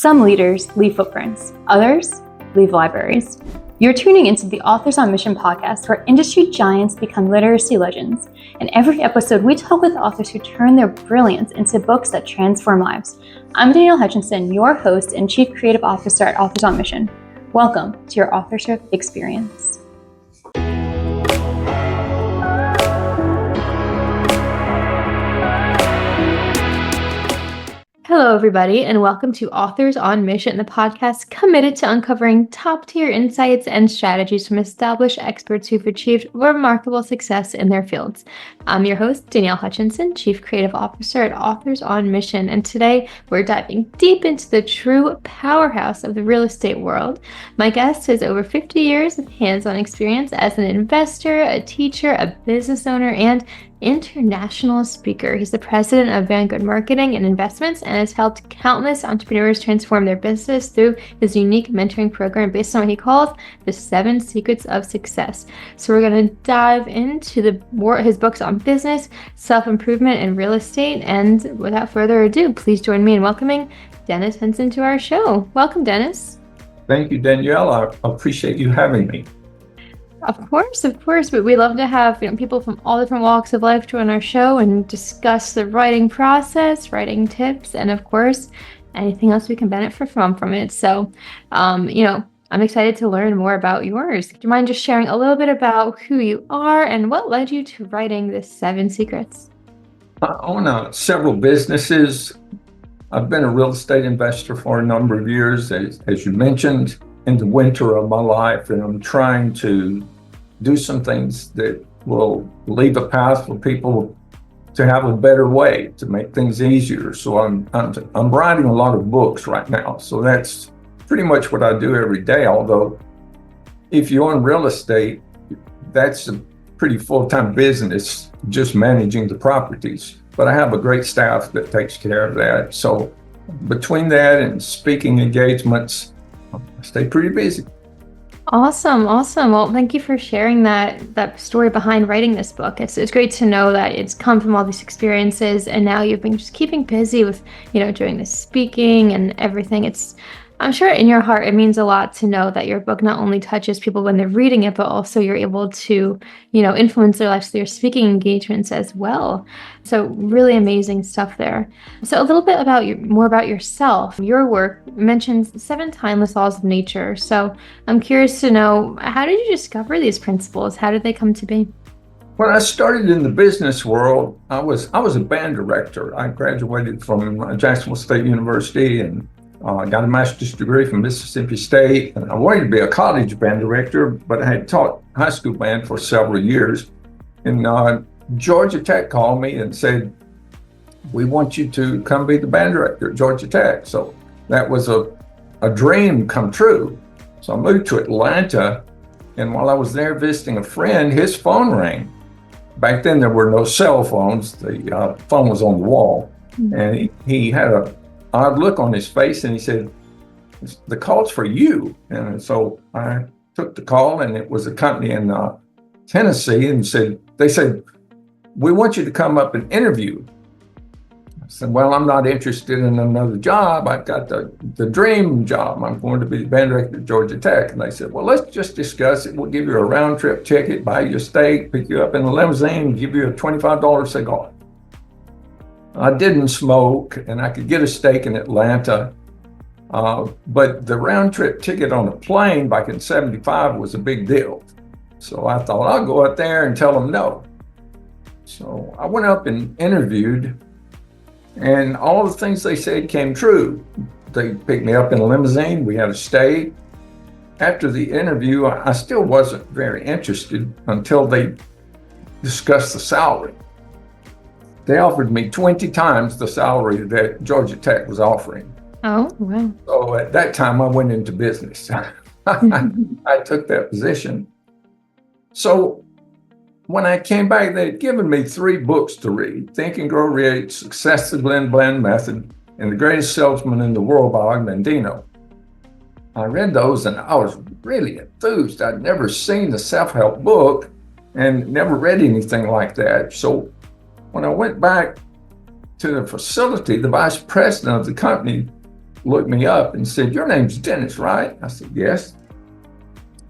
Some leaders leave footprints, others leave libraries. You're tuning into the Authors on Mission podcast, where industry giants become literacy legends. In every episode, we talk with authors who turn their brilliance into books that transform lives. I'm Danielle Hutchinson, your host and Chief Creative Officer at Authors on Mission. Welcome to your authorship experience. Hello, everybody, and welcome to Authors on Mission, the podcast committed to uncovering top-tier insights and strategies from established experts who've achieved remarkable success in their fields. I'm your host, Danielle Hutchinson, Chief Creative Officer at Authors on Mission, and today we're diving deep into the true powerhouse of the real estate world. My guest has over 50 years of hands-on experience as an investor, a teacher, a business owner, and international speaker. He's the president of Vanguard Marketing and Investments and has helped countless entrepreneurs transform their business through his unique mentoring program based on what he calls the 7 secrets of success. So we're going to dive into his books on business, self-improvement, and real estate. And without further ado, please join me in welcoming Dennis Henson to our show. Welcome, Dennis. Thank you, Danielle. I appreciate you having me. Of course. But we love to have people from all different walks of life join our show and discuss the writing process, writing tips, and of course, anything else we can benefit from it. So, I'm excited to learn more about yours. Do you mind just sharing a little bit about who you are and what led you to writing this 7 secrets? I own several businesses. I've been a real estate investor for a number of years, as you mentioned, in the winter of my life, and I'm trying to do some things that will leave a path for people to have a better way to make things easier. So I'm writing a lot of books right now. So that's pretty much what I do every day. Although if you own real estate, that's a pretty full-time business, just managing the properties. But I have a great staff that takes care of that. So between that and speaking engagements, I stay pretty busy. Awesome. Well, thank you for sharing that story behind writing this book. It's great to know that it's come from all these experiences, and now you've been just keeping busy with, doing the speaking and everything. I'm sure in your heart, it means a lot to know that your book not only touches people when they're reading it, but also you're able to, influence their lives through your speaking engagements as well. So really amazing stuff there. So a little bit more about yourself. Your work mentions 7 timeless laws of nature. So I'm curious to know, how did you discover these principles? How did they come to be? When I started in the business world, I was a band director. I graduated from Jacksonville State University and got a master's degree from Mississippi State. And I wanted to be a college band director, but I had taught high school band for several years. And Georgia Tech called me and said, "We want you to come be the band director at Georgia Tech." So that was a dream come true. So I moved to Atlanta, and while I was there visiting a friend, his phone rang. Back then there were no cell phones. The phone was on the wall. Mm-hmm. And he had a odd look on his face, and he said, "The call's for you." And so I took the call, and it was a company in Tennessee, and they said, "We want you to come up and interview." I said, "Well, I'm not interested in another job. I've got the dream job. I'm going to be the band director at Georgia Tech." And they said, "Well, let's just discuss it. We'll give you a round trip ticket, buy you a steak, pick you up in a limousine, and give you a $25 cigar." I didn't smoke, and I could get a steak in Atlanta, but the round trip ticket on a plane back in '75 was a big deal. So I thought, I'll go out there and tell them no. So I went up and interviewed, and all the things they said came true. They picked me up in a limousine, we had a steak. After the interview, I still wasn't very interested until they discussed the salary. They offered me 20 times the salary that Georgia Tech was offering. Oh, wow. So at that time, I went into business. I took that position. So when I came back, they'd given me 3 books to read: Think and Grow Rich, Success the Glenn Bland Method, and The Greatest Salesman in the World by Og Mandino. I read those, and I was really enthused. I'd never seen a self-help book and never read anything like that. So when I went back to the facility, the vice president of the company looked me up and said, "Your name's Dennis, right?" I said, "Yes."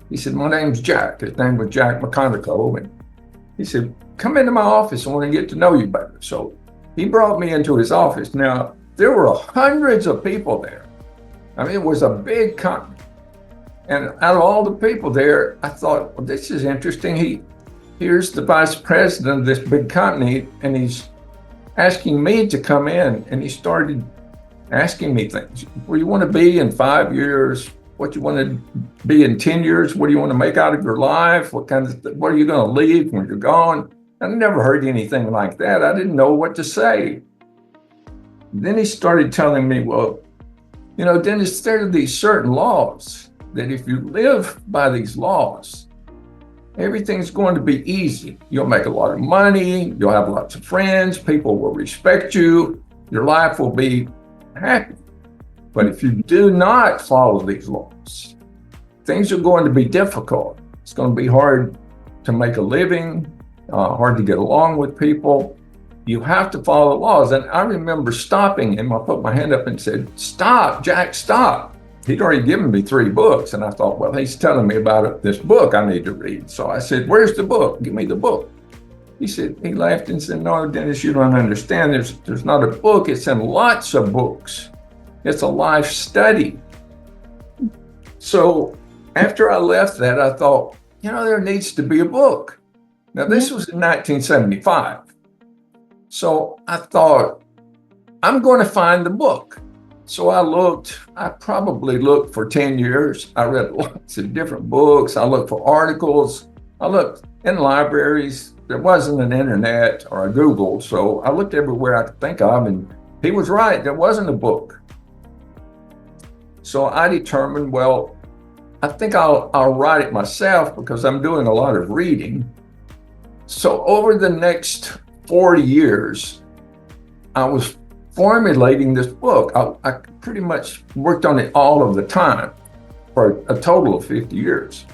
He said, "My name's Jack." His name was Jack McConaughey. And he said, "Come into my office. I want to get to know you better." So he brought me into his office. Now, there were hundreds of people there. I mean, it was a big company. And out of all the people there, I thought, well, this is interesting. Here's the vice president of this big company, and he's asking me to come in. And he started asking me things. Where you want to be in 5 years? What you want to be in 10 years? What do you want to make out of your life? What are you going to leave when you're gone? I never heard anything like that. I didn't know what to say. Then he started telling me, well, Dennis, there are these certain laws that if you live by these laws, everything's going to be easy. You'll make a lot of money. You'll have lots of friends. People will respect you. Your life will be happy. But if you do not follow these laws, things are going to be difficult. It's going to be hard to make a living, hard to get along with people. You have to follow the laws. And I remember stopping him. I put my hand up and said, "Stop, Jack, stop." He'd already given me 3 books. And I thought, well, he's telling me about this book I need to read. So I said, "Where's the book? Give me the book." He laughed and said, "No, Dennis, you don't understand. There's not a book. It's in lots of books. It's a life study." So after I left that, I thought, there needs to be a book. Now, this was in 1975. So I thought, I'm going to find the book. So I probably looked for 10 years. I read lots of different books. I looked for articles. I looked in libraries. There wasn't an internet or a Google. So I looked everywhere I could think of, and he was right. There wasn't a book. So I determined, well, I think I'll write it myself because I'm doing a lot of reading. So over the next 40 years, I was formulating this book. I pretty much worked on it all of the time for a total of 50 years.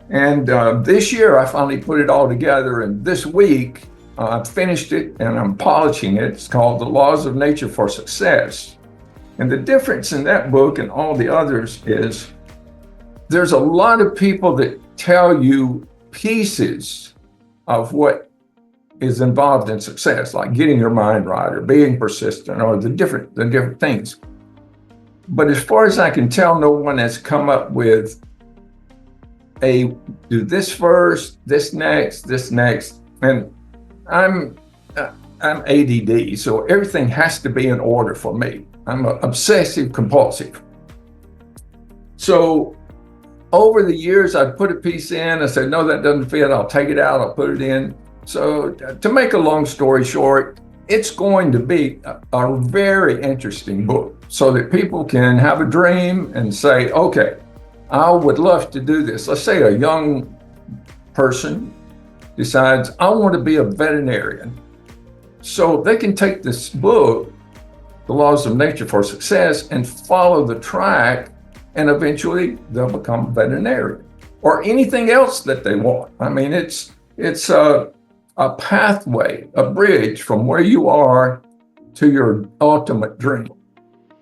And this year, I finally put it all together. And this week, I finished it and I'm polishing it. It's called The Laws of Nature for Success. And the difference in that book and all the others is there's a lot of people that tell you pieces of what is involved in success, like getting your mind right or being persistent or the different things. But as far as I can tell, no one has come up with do this first, this next. And I'm ADD, so everything has to be in order for me. I'm obsessive compulsive. So over the years, I'd put a piece in. I said, no, that doesn't fit. I'll take it out. I'll put it in. So to make a long story short, it's going to be a very interesting book so that people can have a dream and say, okay, I would love to do this. Let's say a young person decides, I want to be a veterinarian. So they can take this book, The Laws of Nature for Success, and follow the track, and eventually they'll become a veterinarian or anything else that they want. I mean, it's a pathway, a bridge from where you are to your ultimate dream.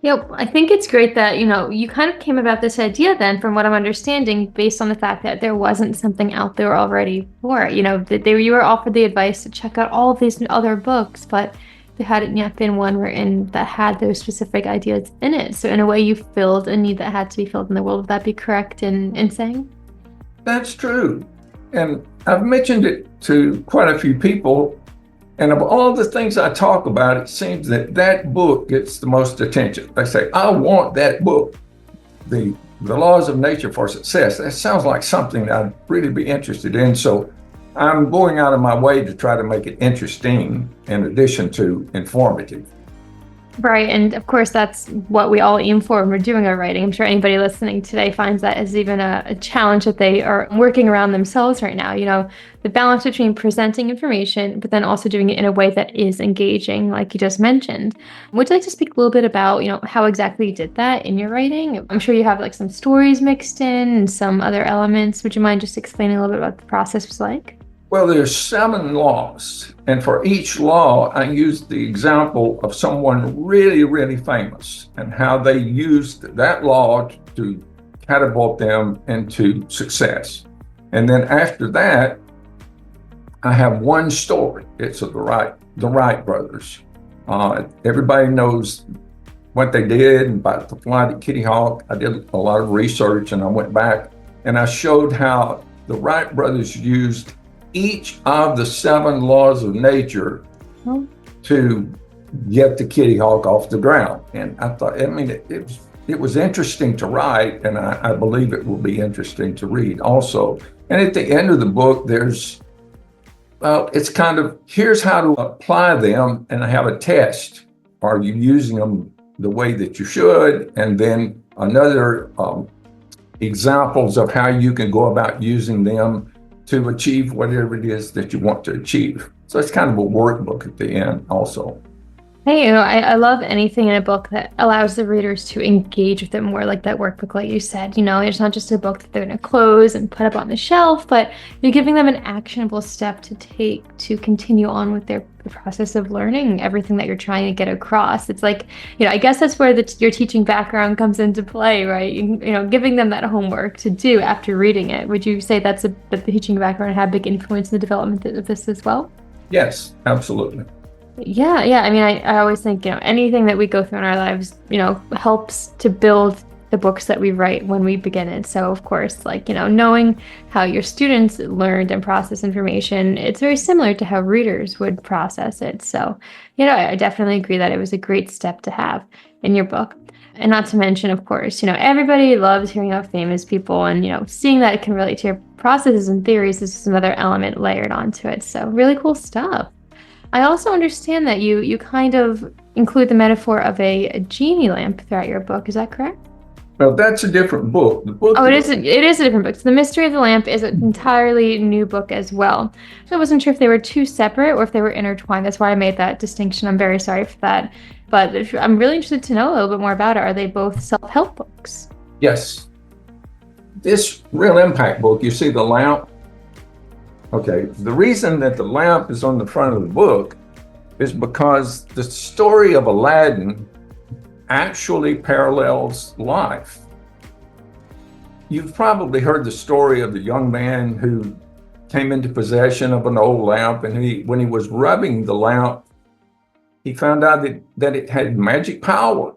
Yep, I think it's great that, you kind of came about this idea then, from what I'm understanding, based on the fact that there wasn't something out there already for it. You were offered the advice to check out all of these other books, but there hadn't yet been one written that had those specific ideas in it. So in a way, you filled a need that had to be filled in the world. Would that be correct in saying? That's true. And I've mentioned it to quite a few people. And of all the things I talk about, it seems that book gets the most attention. They say, I want that book, The Laws of Nature for Success. That sounds like something I'd really be interested in. So I'm going out of my way to try to make it interesting in addition to informative. Right. And of course, that's what we all aim for when we're doing our writing. I'm sure anybody listening today finds that as even a challenge that they are working around themselves right now. The balance between presenting information, but then also doing it in a way that is engaging, like you just mentioned. Would you like to speak a little bit about, how exactly you did that in your writing? I'm sure you have like some stories mixed in and some other elements. Would you mind just explaining a little bit what the process was like? Well, there's 7 laws, and for each law, I used the example of someone really, really famous and how they used that law to catapult them into success. And then after that, I have one story. It's of the Wright brothers. Everybody knows what they did about the flight Kitty Hawk. I did a lot of research, and I went back and I showed how the Wright brothers used each of the 7 laws of nature to get the Kitty Hawk off the ground. And I thought, it was interesting to write, and I believe it will be interesting to read also. And at the end of the book, it's kind of, here's how to apply them, and I have a test. Are you using them the way that you should? And then another examples of how you can go about using them to achieve whatever it is that you want to achieve. So it's kind of a workbook at the end also. Hey, I love anything in a book that allows the readers to engage with it more, like that workbook, like you said. It's not just a book that they're going to close and put up on the shelf, but you're giving them an actionable step to take to continue on with the process of learning everything that you're trying to get across. It's like, I guess that's where your teaching background comes into play, right? Giving them that homework to do after reading it. Would you say that the teaching background had a big influence in the development of this as well? Yes, absolutely. Yeah. I always think, anything that we go through in our lives, helps to build the books that we write when we begin it. So of course, knowing how your students learned and process information, it's very similar to how readers would process it. So, I definitely agree that it was a great step to have in your book. And not to mention, of course, everybody loves hearing about famous people, and, seeing that it can relate to your processes and theories is just another element layered onto it. So really cool stuff. I also understand that you kind of include the metaphor of a genie lamp throughout your book. Is that correct? Well, that's a different book. It is a different book. So The Mystery of the Lamp is an entirely new book as well. So I wasn't sure if they were two separate or if they were intertwined. That's why I made that distinction. I'm very sorry for that. But I'm really interested to know a little bit more about it. Are they both self-help books? Yes. This Real Impact book, you see the lamp? Okay, the reason that the lamp is on the front of the book is because the story of Aladdin actually parallels life. You've probably heard the story of the young man who came into possession of an old lamp, and when he was rubbing the lamp, he found out that it had magic power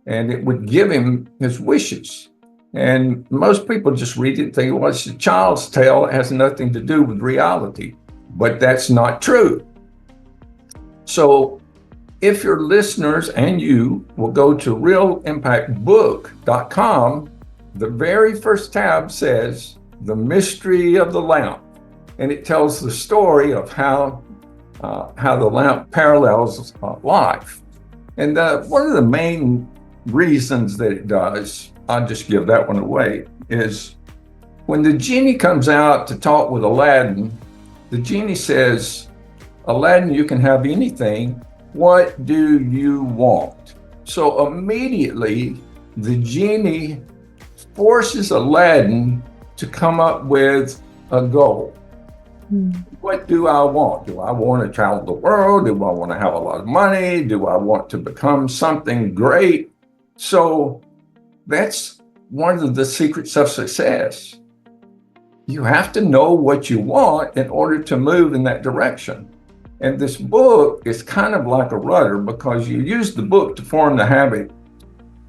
and it would give him his wishes. And most people just read it and think, well, it's a child's tale. It has nothing to do with reality. But that's not true. So if your listeners and you will go to realimpactbook.com, the very first tab says The Mystery of the Lamp. And it tells the story of how the lamp parallels life. And one of the main reasons that it does, I'll just give that one away, is when the genie comes out to talk with Aladdin, the genie says, Aladdin, you can have anything. What do you want? So immediately, the genie forces Aladdin to come up with a goal. What do I want? Do I want to travel the world? Do I want to have a lot of money? Do I want to become something great? So that's one of the secrets of success. You have to know what you want in order to move in that direction. And this book is kind of like a rudder because you use the book to form the habit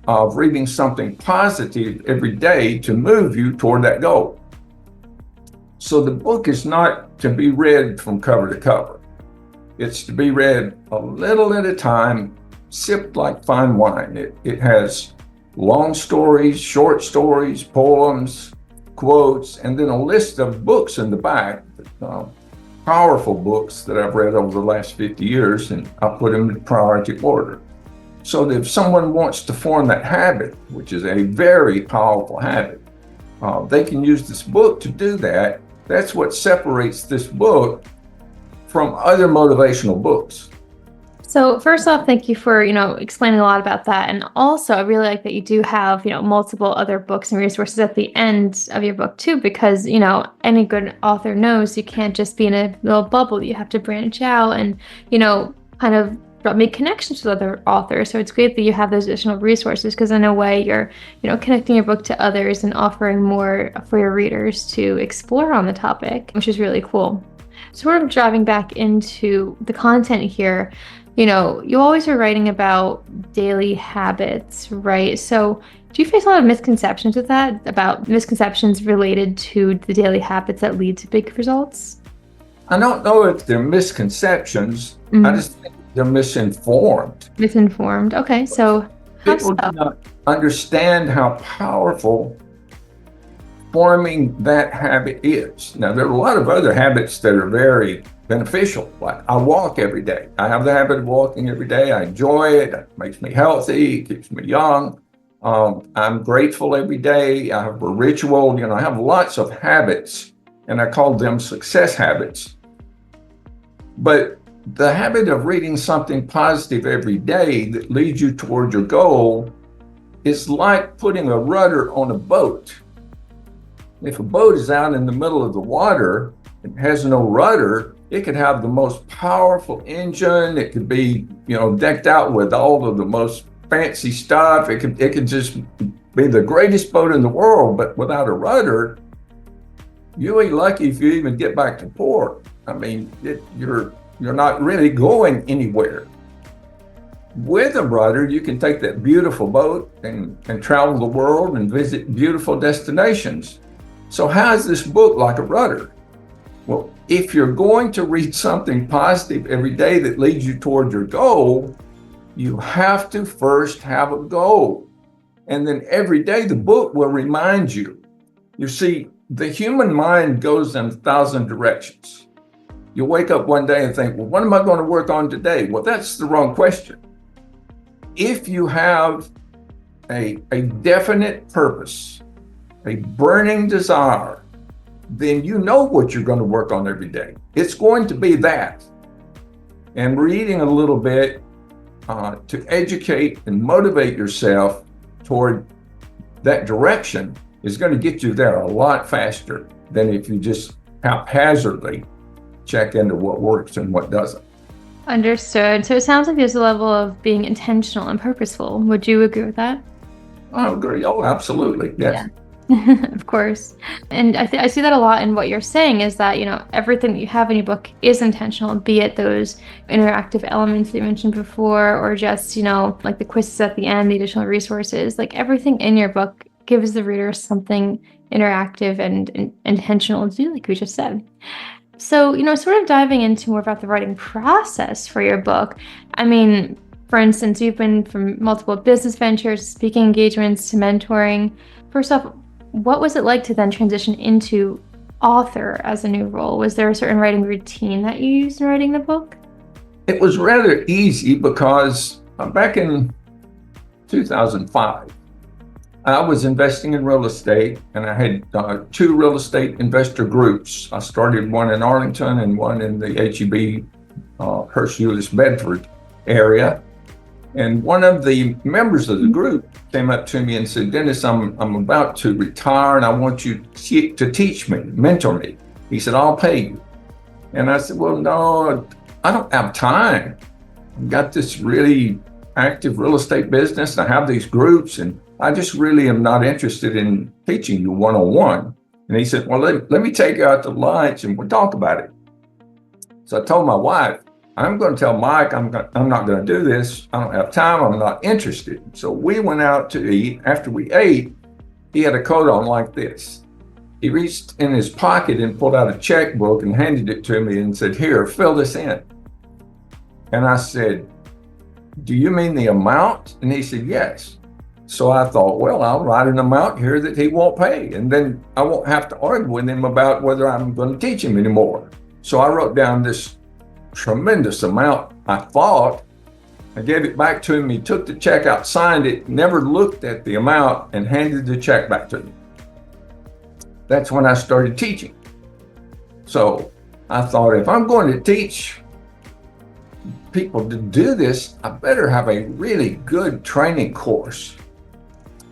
of reading something positive every day to move you toward that goal. So the book is not to be read from cover to cover. It's to be read a little at a time, sipped like fine wine. It has long stories, short stories, poems, quotes, and then a list of books in the back, powerful books that I've read over the last 50 years, and I put them in priority order. So that if someone wants to form that habit, which is a very powerful habit, they can use this book to do that. That's what separates this book from other motivational books. So first off, thank you for, explaining a lot about that. And also, I really like that you do have, multiple other books and resources at the end of your book too, because, any good author knows you can't just be in a little bubble. You have to branch out and, kind of make connections with other authors. So it's great that you have those additional resources because in a way you're, connecting your book to others and offering more for your readers to explore on the topic, which is really cool. Sort of driving back into the content here, you always are writing about daily habits, right? So do you face a lot of misconceptions with that, about misconceptions related to the daily habits that lead to big results? I don't know if they're misconceptions. I just think they're misinformed. Misinformed. Okay, so how People so? do not understand how powerful forming that habit is. Now, there are a lot of other habits that are very beneficial. Like I walk every day. I have the habit of walking every day. I enjoy it. It makes me healthy. It keeps me young. I'm grateful every day. I have a ritual. I have lots of habits, and I call them success habits. But the habit of reading something positive every day that leads you toward your goal is like putting a rudder on a boat. If a boat is out in the middle of the water and has no rudder, it could have the most powerful engine. It could be, decked out with all of the most fancy stuff. It could just be the greatest boat in the world, but without a rudder, you ain't lucky if you even get back to port. I mean, you're not really going anywhere. With a rudder, you can take that beautiful boat and travel the world and visit beautiful destinations. So how is this book like a rudder? Well, if you're going to read something positive every day that leads you toward your goal, you have to first have a goal. And then every day the book will remind you. You see, the human mind goes in 1,000 directions. You wake up one day and think, well, what am I going to work on today? Well, that's the wrong question. If you have a definite purpose, a burning desire, then you know what you're going to work on every day. It's going to be that. And reading a little bit to educate and motivate yourself toward that direction is going to get you there a lot faster than if you just haphazardly check into what works and what doesn't. Understood. So it sounds like there's a level of being intentional and purposeful. Would you agree with that? I agree. Oh, absolutely. Yes. Yeah. Of course. And I see that a lot in what you're saying is that, everything that you have in your book is intentional, be it those interactive elements that you mentioned before, or just, like the quizzes at the end, the additional resources, like everything in your book gives the reader something interactive and intentional to do, like we just said. So, sort of diving into more about the writing process for your book. I mean, for instance, you've been from multiple business ventures, speaking engagements to mentoring. First off, what was it like to then transition into author as a new role? Was there a certain writing routine that you used in writing the book? It was rather easy because back in 2005, I was investing in real estate, and I had two real estate investor groups. I started one in Arlington and one in the HEB, Hurst Bedford area. And one of the members of the group came up to me and said, Dennis, I'm about to retire and I want you to teach me, mentor me. He said, I'll pay you. And I said, well, no, I don't have time. I've got this really active real estate business and I have these groups and I just really am not interested in teaching you one-on-one. And he said, well, let me take you out to lunch and we'll talk about it. So I told my wife, I'm going to tell Mike I'm not going to do this. I don't have time. I'm not interested. So we went out to eat. After we ate, he had a coat on like this. He reached in his pocket and pulled out a checkbook and handed it to me and said, here, fill this in. And I said, do you mean the amount? And he said, yes. So I thought, well, I'll write an amount here that he won't pay. And then I won't have to argue with him about whether I'm going to teach him anymore. So I wrote down this tremendous amount, I thought. I gave it back to him. He took the check out, signed it, never looked at the amount, and handed the check back to me. That's when I started teaching. So I thought, if I'm going to teach people to do this, I better have a really good training course.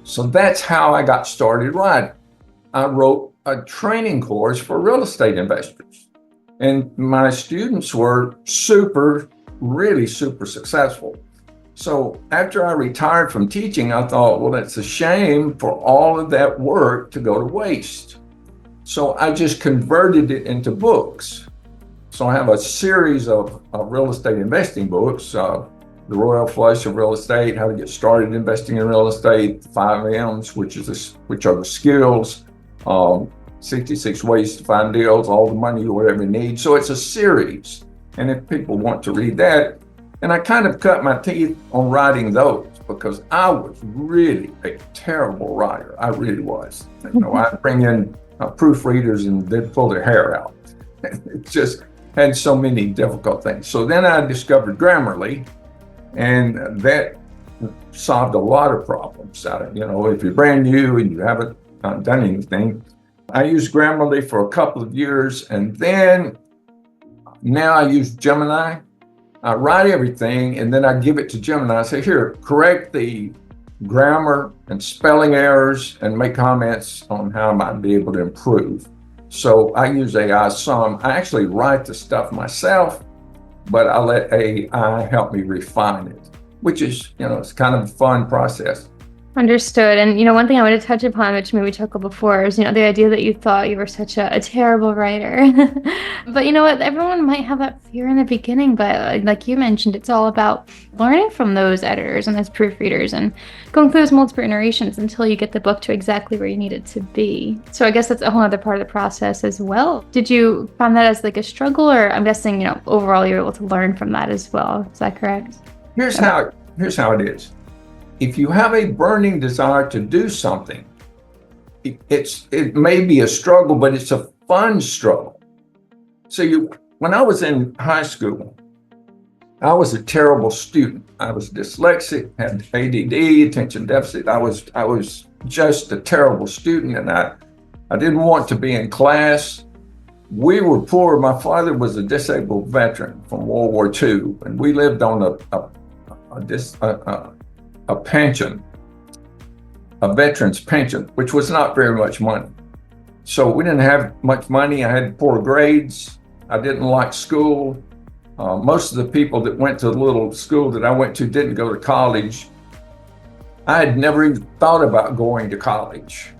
So that's how I got started writing. I wrote a training course for real estate investors. And my students were really super successful. So after I retired from teaching, I thought, well, it's a shame for all of that work to go to waste. So I just converted it into books. So I have a series of real estate investing books, The Royal Flush of Real Estate, How to Get Started Investing in Real Estate, the 5 M's, which are the skills, 66 Ways to Find Deals, All the Money You Will Ever Need. So it's a series. And if people want to read that, and I kind of cut my teeth on writing those because I was really a terrible writer. I really was. I'd bring in proofreaders and they'd pull their hair out. It just had so many difficult things. So then I discovered Grammarly, and that solved a lot of problems. If you're brand new and you haven't done anything, I used Grammarly for a couple of years, and then now I use Gemini. I write everything, and then I give it to Gemini. I say, here, correct the grammar and spelling errors and make comments on how I might be able to improve. So I use AI some. I actually write the stuff myself, but I let AI help me refine it, which is, it's kind of a fun process. Understood. And, one thing I wanted to touch upon, which maybe we talked before, is, the idea that you thought you were such a terrible writer. But you know what? Everyone might have that fear in the beginning, but like you mentioned, it's all about learning from those editors and those proofreaders and going through those multiple iterations until you get the book to exactly where you need it to be. So I guess that's a whole other part of the process as well. Did you find that as like a struggle, or I'm guessing, overall you're able to learn from that as well? Is that correct? Here's how it is. If you have a burning desire to do something, it may be a struggle, but it's a fun struggle. So when I was in high school, I was a terrible student. I was dyslexic, had ADD, attention deficit. I was just a terrible student, and I didn't want to be in class. We were poor. My father was a disabled veteran from World War II, and we lived on a pension, a veteran's pension, which was not very much money. So we didn't have much money. I had poor grades. I didn't like school. Most of the people that went to the little school that I went to didn't go to college. I had never even thought about going to college.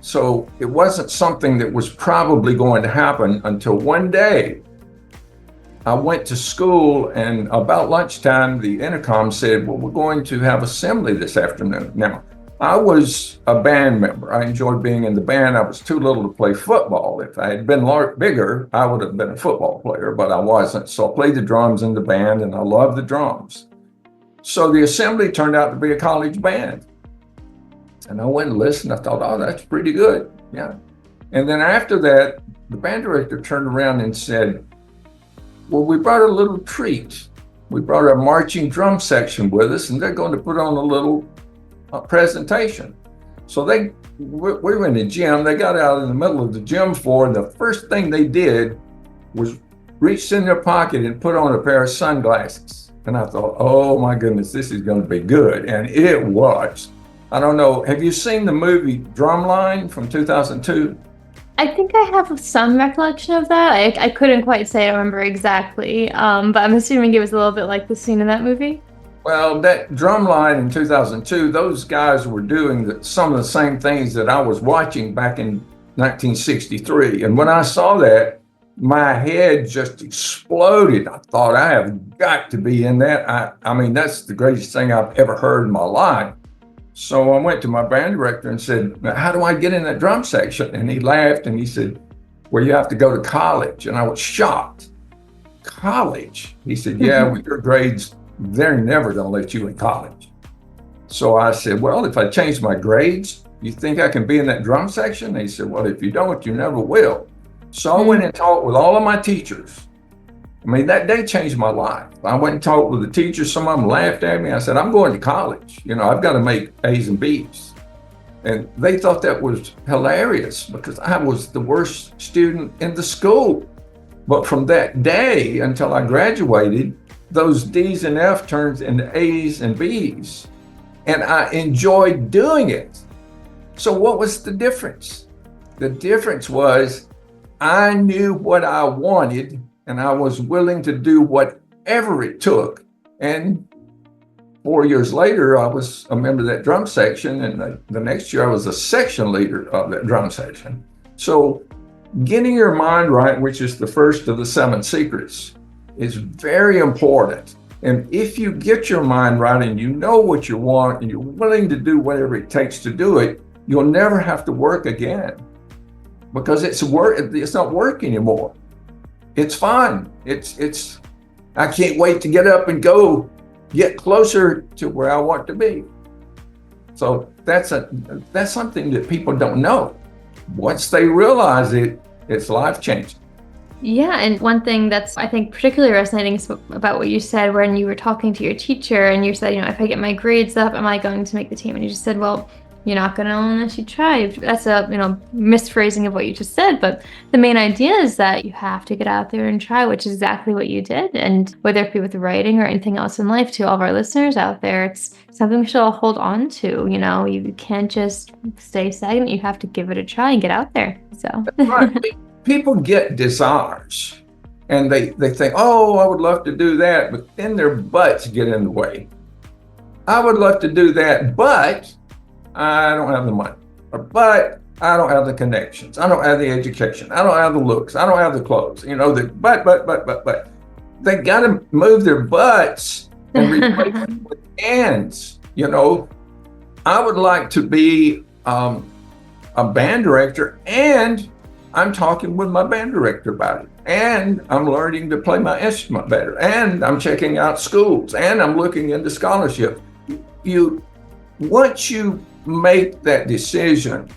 So it wasn't something that was probably going to happen until one day I went to school, and about lunchtime, the intercom said, well, we're going to have assembly this afternoon. Now, I was a band member. I enjoyed being in the band. I was too little to play football. If I had been bigger, I would have been a football player, but I wasn't. So I played the drums in the band, and I loved the drums. So the assembly turned out to be a college band. And I went and listened. I thought, oh, that's pretty good. Yeah. And then after that, the band director turned around and said, well, we brought a little treat. We brought our marching drum section with us, and they're going to put on a little presentation. So we were in the gym. They got out in the middle of the gym floor, and the first thing they did was reached in their pocket and put on a pair of sunglasses. And I thought, oh my goodness, this is going to be good. And it was. I don't know. Have you seen the movie Drumline from 2002? I think I have some recollection of that. I couldn't quite say I remember exactly, but I'm assuming it was a little bit like the scene in that movie. Well, that Drumline in 2002, those guys were doing some of the same things that I was watching back in 1963. And when I saw that, my head just exploded. I thought, I have got to be in that. I mean, that's the greatest thing I've ever heard in my life. So I went to my band director and said, how do I get in that drum section? And he laughed and he said, well, you have to go to college. And I was shocked. College? He said, yeah, with your grades, they're never going to let you in college. So I said, well, if I change my grades, you think I can be in that drum section? And he said, well, if you don't, you never will. So I went and talked with all of my teachers. I mean, that day changed my life. I went and talked with the teachers. Some of them laughed at me. I said, I'm going to college. I've got to make A's and B's. And they thought that was hilarious because I was the worst student in the school. But from that day until I graduated, those D's and F turns into A's and B's. And I enjoyed doing it. So what was the difference? The difference was I knew what I wanted and I was willing to do whatever it took. And 4 years later, I was a member of that drum section. And the next year I was a section leader of that drum section. So getting your mind right, which is the first of the 7 secrets, is very important. And if you get your mind right and you know what you want and you're willing to do whatever it takes to do it, you'll never have to work again, because it's not work anymore. It's fun. I can't wait to get up and go get closer to where I want to be. So that's something that people don't know. Once they realize it, it's life-changing. Yeah, and one thing that's, I think, particularly resonating about what you said when you were talking to your teacher and you said, if I get my grades up, am I going to make the team? And you just said, well, you're not going to unless you try. That's a, misphrasing of what you just said, but the main idea is that you have to get out there and try, which is exactly what you did. And whether it be with writing or anything else in life, to all of our listeners out there, it's something we should all hold on to. You can't just stay stagnant. You have to give it a try and get out there. So right. People get desires and they think, oh, I would love to do that, but then their butts get in the way. I would love to do that, but I don't have the money, but I don't have the connections. I don't have the education. I don't have the looks. I don't have the clothes. But they got to move their butts and replace it with hands. I would like to be a band director, and I'm talking with my band director about it, and I'm learning to play my instrument better, and I'm checking out schools, and I'm looking into scholarship. Once you make that decision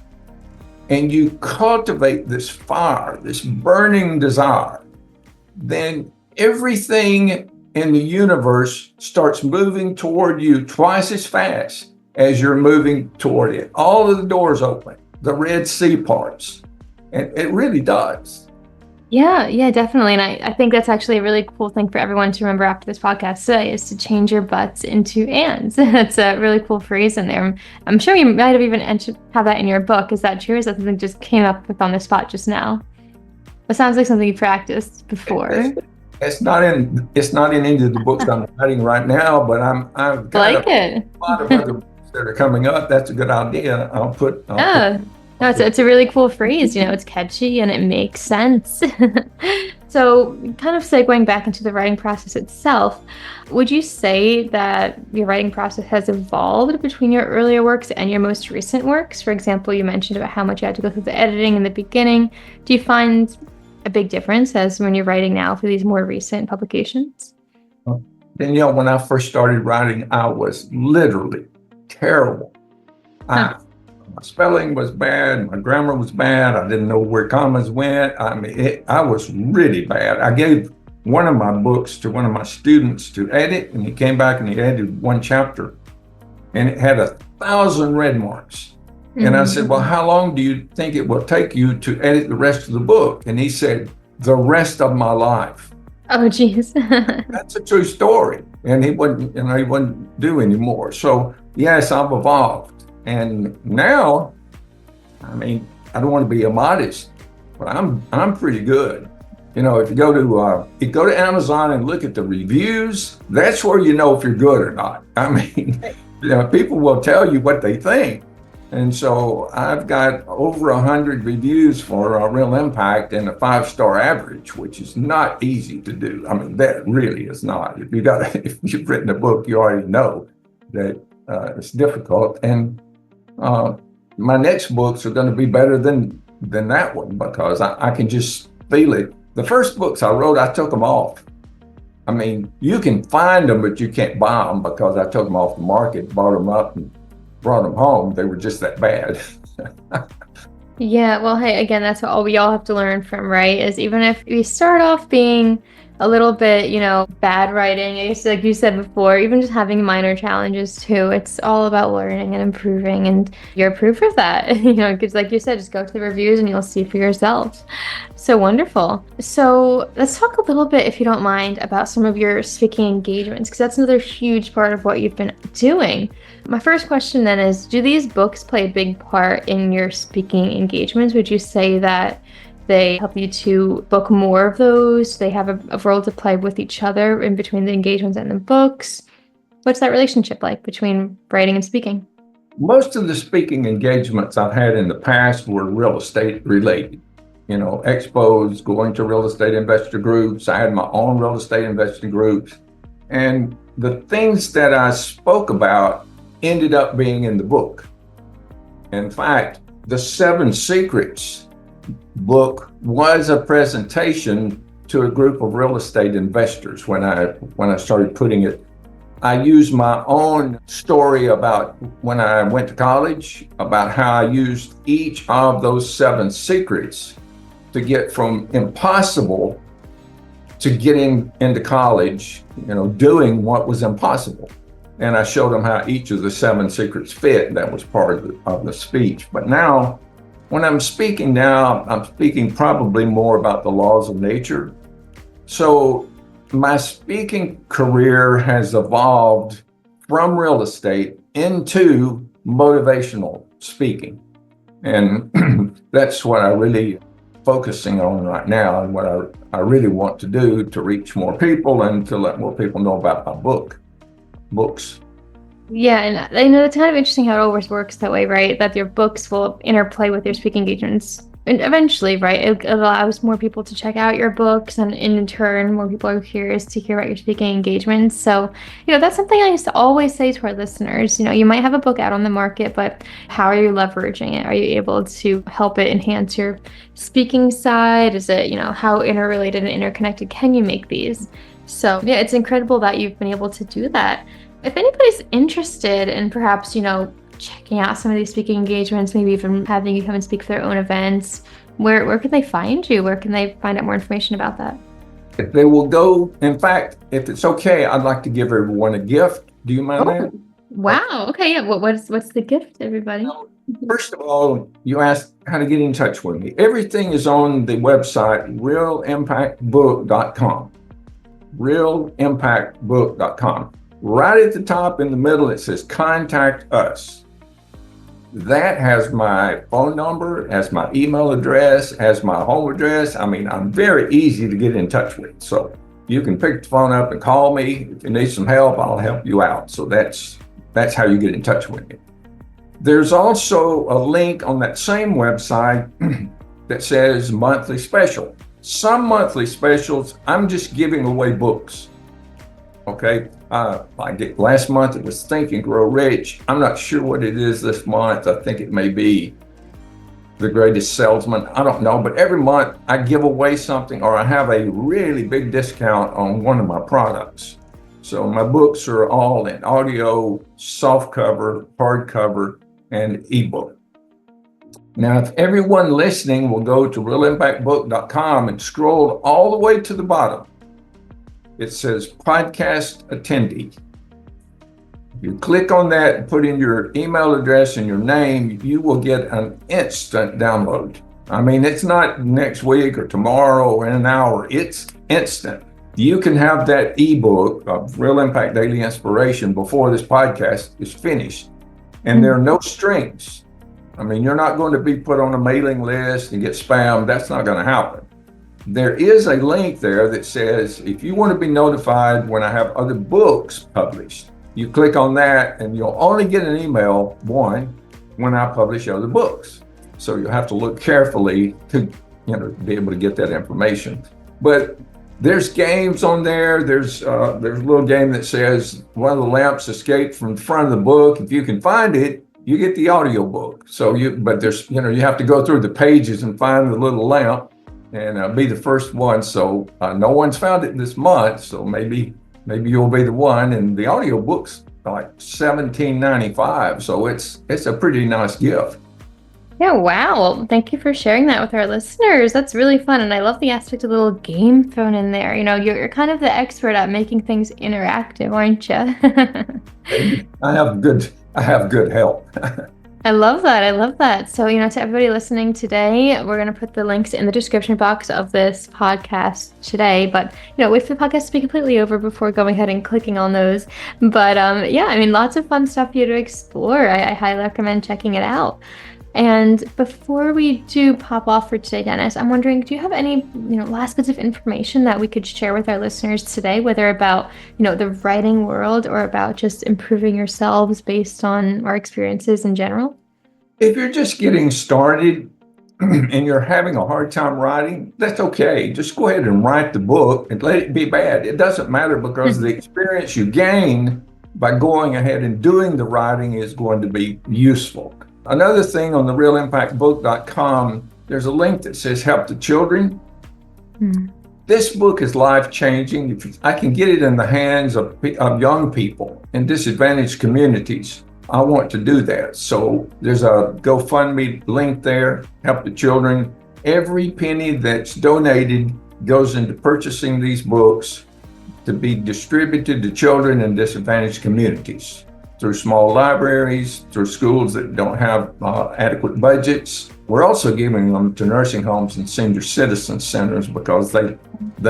and you cultivate this fire, this burning desire, then everything in the universe starts moving toward you twice as fast as you're moving toward it. All of the doors open, the Red Sea parts, and it really does. Yeah, definitely. And I think that's actually a really cool thing for everyone to remember after this podcast today, is to change your butts into ands. That's a really cool phrase in there. I'm sure you might have even have that in your book. Is that true? Is that something that just came up with on the spot just now? It sounds like something you practiced before. It's not in any of the books I'm writing right now, but I've got a lot of other books that are coming up. That's a good idea. I'll put No, it's a really cool phrase. It's catchy and it makes sense. So kind of segueing back into the writing process itself, would you say that your writing process has evolved between your earlier works and your most recent works? For example, you mentioned about how much you had to go through the editing in the beginning. Do you find a big difference as when you're writing now for these more recent publications? Danielle, when I first started writing, I was literally terrible. My spelling was bad. My grammar was bad. I didn't know where commas went. I was really bad. I gave one of my books to one of my students to edit, and he came back and he edited one chapter, and it had 1,000 red marks. Mm-hmm. And I said, well, how long do you think it will take you to edit the rest of the book? And he said, the rest of my life. Oh, geez. That's a true story. And he wouldn't do anymore. So yes, I've evolved. And now, I don't want to be immodest, but I'm pretty good. If you go to Amazon and look at the reviews, that's where you know if you're good or not. People will tell you what they think. And so I've got over 100 reviews for a Real Impact and a 5-star average, which is not easy to do. That really is not. If you've written a book, you already know that it's difficult. And my next books are going to be better than that one, because I can just feel it. The first books I wrote, I took them off. You can find them, but you can't buy them, because I took them off the market, bought them up, and brought them home. They were just that bad. Yeah, well, hey, again, that's what we all have to learn from, right? Is even if we start off being a little bit, bad writing. I guess, like you said before, even just having minor challenges too. It's all about learning and improving, and you're proof of that. Because like you said, just go to the reviews and you'll see for yourself. So wonderful. So let's talk a little bit, if you don't mind, about some of your speaking engagements, because that's another huge part of what you've been doing. My first question then is, do these books play a big part in your speaking engagements? Would you say that they help you to book more of those? They have a role to play with each other in between the engagements and the books. What's that relationship like between writing and speaking? Most of the speaking engagements I've had in the past were real estate related. Expos, going to real estate investor groups. I had my own real estate investor groups. And the things that I spoke about ended up being in the book. In fact, the 7 Secrets book was a presentation to a group of real estate investors when I started putting it. I used my own story about when I went to college, about how I used each of those 7 secrets to get from impossible to getting into college, doing what was impossible. And I showed them how each of the 7 secrets fit. That was part of the speech. But now, when I'm speaking now, I'm speaking probably more about the laws of nature. So my speaking career has evolved from real estate into motivational speaking. And that's what I really focusing on right now, and what I really want to do to reach more people and to let more people know about my books. Yeah, and I know it's kind of interesting how it always works that way, right? That your books will interplay with your speaking engagements. And eventually, right, it allows more people to check out your books, and in turn, more people are curious to hear about your speaking engagements. So, that's something I used to always say to our listeners. You might have a book out on the market, but how are you leveraging it? Are you able to help it enhance your speaking side? Is it, how interrelated and interconnected can you make these? So, yeah, it's incredible that you've been able to do that. If anybody's interested in perhaps, checking out some of these speaking engagements, maybe even having you come and speak for their own events, where can they find you? Where can they find out more information about that? If they will go, in fact, if it's okay, I'd like to give everyone a gift. Do you mind that? Wow. Okay. Yeah. What's the gift, everybody? First of all, you asked how to get in touch with me. Everything is on the website, realimpactbook.com. Realimpactbook.com. Right at the top in the middle, it says contact us. That has my phone number, has my email address, has my home address. I'm very easy to get in touch with. So you can pick the phone up and call me. If you need some help, I'll help you out. So that's how you get in touch with me. There's also a link on that same website that says monthly special. Some monthly specials, I'm just giving away books. Okay. Like last month it was Think and Grow Rich. I'm not sure what it is this month. I think it may be The Greatest Salesman. I don't know, but every month I give away something, or I have a really big discount on one of my products. So my books are all in audio, softcover, hardcover, and ebook. Now, if everyone listening will go to realimpactbook.com and scroll all the way to the bottom, it says podcast attendee. You click on that and put in your email address and your name, you will get an instant download. It's not next week or tomorrow or in an hour, it's instant. You can have that ebook of Real Impact Daily Inspiration before this podcast is finished. And there are no strings. You're not going to be put on a mailing list and get spammed. That's not going to happen. There is a link there that says, if you want to be notified when I have other books published, you click on that and you'll only get an email, when I publish other books. So you'll have to look carefully to, be able to get that information. But there's games on there. There's a little game that says one of the lamps escaped from the front of the book. If you can find it, you get the audio book. But there's, you have to go through the pages and find the little lamp and be the first one. So no one's found it this month. So maybe you'll be the one. And the audio book's like $17.95. So it's a pretty nice gift. Yeah, wow. Well, thank you for sharing that with our listeners. That's really fun. And I love the aspect of the little game thrown in there. You're kind of the expert at making things interactive, aren't you? I have good help. I love that. I love that. So, to everybody listening today, we're going to put the links in the description box of this podcast today. But, wait for the podcast to be completely over before going ahead and clicking on those. But yeah, lots of fun stuff for you to explore. I highly recommend checking it out. And before we do pop off for today, Dennis, I'm wondering, do you have any, last bits of information that we could share with our listeners today, whether about, the writing world or about just improving yourselves based on our experiences in general? If you're just getting started and you're having a hard time writing, that's okay. Just go ahead and write the book and let it be bad. It doesn't matter, because the experience you gain by going ahead and doing the writing is going to be useful. Another thing, on the realimpactbook.com, there's a link that says help the children. This book is life-changing. If I can get it in the hands of young people in disadvantaged communities, I want to do that. So there's a GoFundMe link there, help the children. Every penny that's donated goes into purchasing these books to be distributed to children in disadvantaged communities, through small libraries, through schools that don't have adequate budgets. We're also giving them to nursing homes and senior citizen centers, because they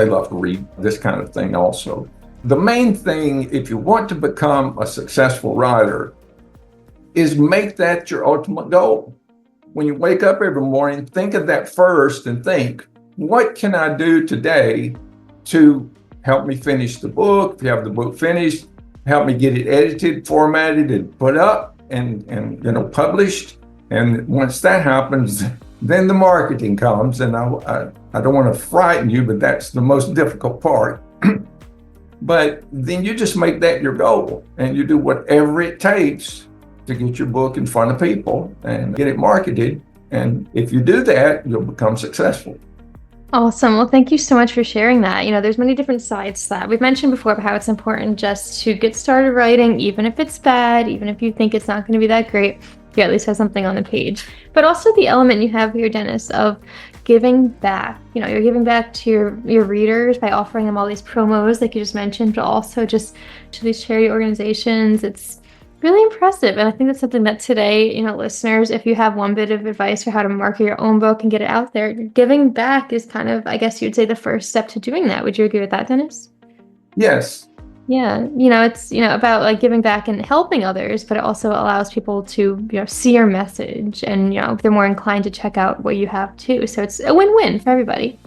love to read this kind of thing also. The main thing, if you want to become a successful writer, is make that your ultimate goal. When you wake up every morning, think of that first and think, what can I do today to help me finish the book? If you have the book finished, help me get it edited, formatted, and put up and published. And once that happens, then the marketing comes. And I don't want to frighten you, but that's the most difficult part. But then you just make that your goal, and you do whatever it takes to get your book in front of people and get it marketed. And if you do that, you'll become successful. Awesome. Well, thank you so much for sharing that. There's many different sides to that. We've mentioned before about how it's important just to get started writing, even if it's bad, even if you think it's not going to be that great, you at least have something on the page. But also the element you have here, Dennis, of giving back. You're giving back to your readers by offering them all these promos, like you just mentioned, but also just to these charity organizations. It's really impressive. And I think that's something that today, listeners, if you have one bit of advice for how to market your own book and get it out there, giving back is kind of, I guess you'd say, the first step to doing that. Would you agree with that, Dennis? Yes. Yeah. It's, about like giving back and helping others, but it also allows people to, see your message, and, they're more inclined to check out what you have too. So it's a win-win for everybody.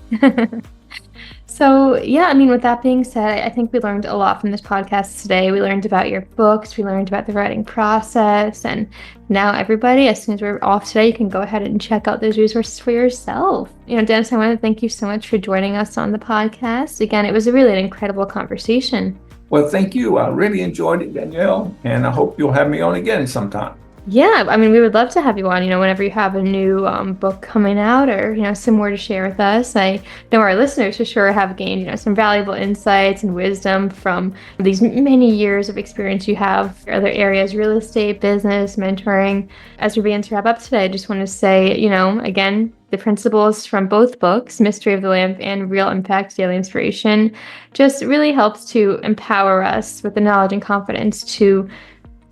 So yeah, with that being said, I think we learned a lot from this podcast today. We learned about your books, we learned about the writing process, and now everybody, as soon as we're off today, you can go ahead and check out those resources for yourself. Dennis, I want to thank you so much for joining us on the podcast. Again, it was really an incredible conversation. Well, thank you. I really enjoyed it, Danielle, and I hope you'll have me on again sometime. Yeah, we would love to have you on, whenever you have a new book coming out, or, some more to share with us. I know our listeners for sure have gained, some valuable insights and wisdom from these many years of experience you have in other areas, real estate, business, mentoring. As we begin to wrap up today, I just want to say, again, the principles from both books, Mystery of the Lamp and Real Impact Daily Inspiration, just really helps to empower us with the knowledge and confidence to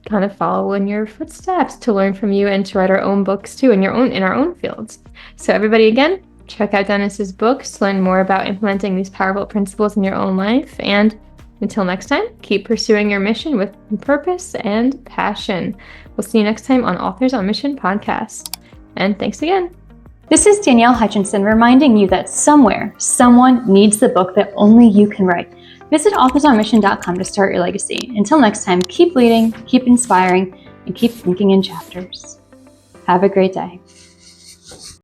kind of follow in your footsteps, to learn from you, and to write our own books too in our own fields. So everybody, again, check out Dennis's books to learn more about implementing these powerful principles in your own life. And until next time, keep pursuing your mission with purpose and passion. We'll see you next time on Authors on Mission podcast. And thanks again. This is Danielle Hutchinson reminding you that somewhere, someone needs the book that only you can write. Visit authorsonmission.com to start your legacy. Until next time, keep leading, keep inspiring, and keep thinking in chapters. Have a great day.